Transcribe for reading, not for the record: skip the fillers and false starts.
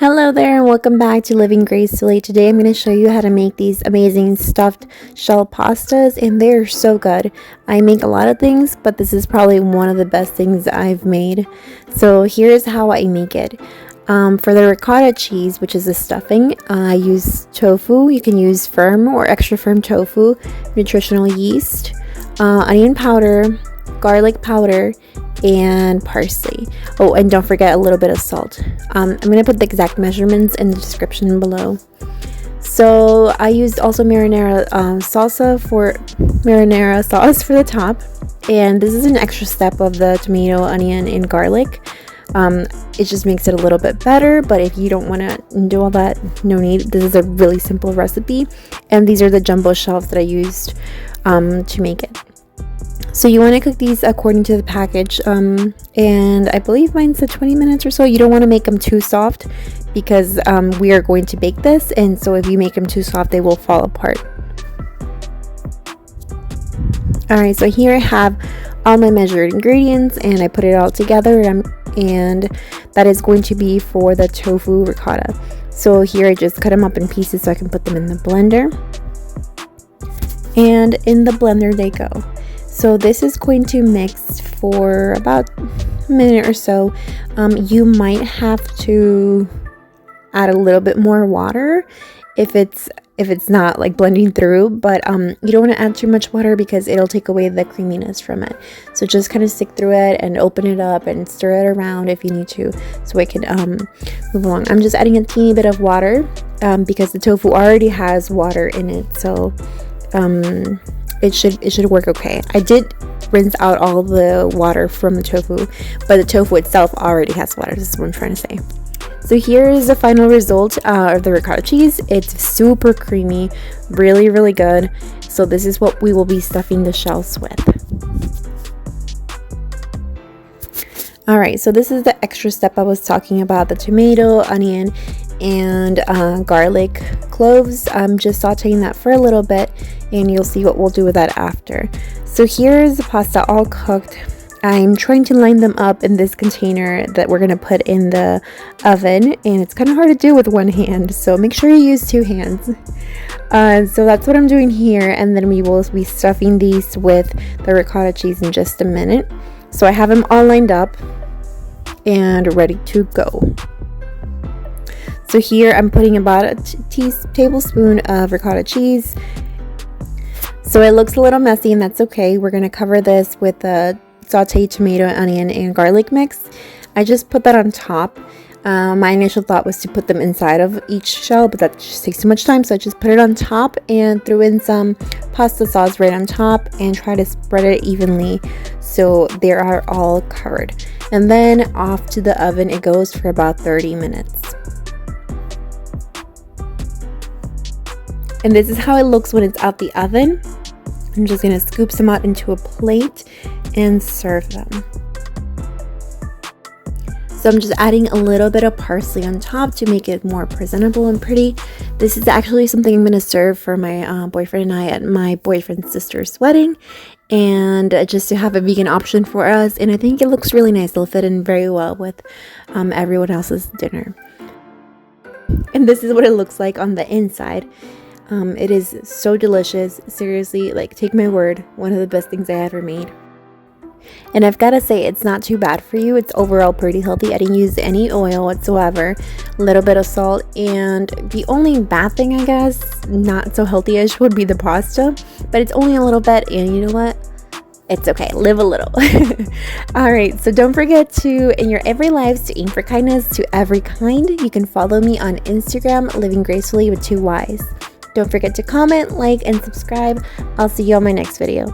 Hello there and welcome back to Living Gracefully. Today I'm going to show you how to make these amazing stuffed shell pastas, and they're so good. I make a lot of things, but this is probably one of the best things I've made. So here's how I make it. For the ricotta cheese, which is the stuffing, I use tofu. You can use firm or extra firm tofu, nutritional yeast, onion powder, garlic powder, and parsley. Oh, and don't forget a little bit of salt. I'm gonna put the exact measurements in the description below. So I used also marinara sauce for the top, and this is an extra step of the tomato, onion, and garlic. It just makes it a little bit better, but if you don't want to do all that, no need. This is a really simple recipe, and these are the jumbo shells that I used to make it. So you want to cook these according to the package, and I believe mine said 20 minutes or so. You don't want to make them too soft because we are going to bake this, and so if you make them too soft, they will fall apart. Alright, so here I have all my measured ingredients, and I put it all together, and that is going to be for the tofu ricotta. So here I just cut them up in pieces so I can put them in the blender, and in the blender they go. So this is going to mix for about a minute or so. You might have to add a little bit more water if it's not like blending through, but you don't want to add too much water because it'll take away the creaminess from it. So just kind of stick through it and open it up and stir it around if you need to, so it can move along. I'm just adding a teeny bit of water because the tofu already has water in it, so it should work okay. I did rinse out all the water from the tofu, but the tofu itself already has water. This is what I'm trying to say. So here is the final result of the ricotta cheese. It's super creamy, really, really good. So this is what we will be stuffing the shells with. Alright, so this is the extra step I was talking about, the tomato, onion, and garlic cloves. I'm just sauteing that for a little bit, and you'll see what we'll do with that after. So here's the pasta all cooked. I'm trying to line them up in this container that we're going to put in the oven, and it's kind of hard to do with one hand, so make sure you use two hands. So that's what I'm doing here, and then we will be stuffing these with the ricotta cheese in just a minute. So I have them all lined up and ready to go. So here I'm putting about a tablespoon of ricotta cheese. So it looks a little messy, and that's okay. We're going to cover this with a sauteed tomato, onion, and garlic mix. I just put that on top. My initial thought was to put them inside of each shell, but that just takes too much time, so I just put it on top and threw in some pasta sauce right on top and try to spread it evenly so they are all covered. And then off to the oven it goes for about 30 minutes. And this is how it looks when it's out the oven. I'm just going to scoop some out into a plate and serve them. So I'm just adding a little bit of parsley on top to make it more presentable and pretty. This is actually something I'm going to serve for my boyfriend and I at my boyfriend's sister's wedding, and just to have a vegan option for us. And I think it looks really nice. It'll fit in very well with everyone else's dinner. And this is what it looks like on the inside. It is so delicious. Seriously, like, take my word, one of the best things I ever made. And I've got to say, it's not too bad for you. It's overall pretty healthy. I didn't use any oil whatsoever. A little bit of salt, and the only bad thing, I guess, not so healthy-ish, would be the pasta, but it's only a little bit, and you know what? It's okay. Live a little. Alright, so don't forget to, in your every lives, to aim for kindness to every kind. You can follow me on Instagram, Living Gracefully with 2 Ys. Don't forget to comment, like, and subscribe. I'll see you on my next video.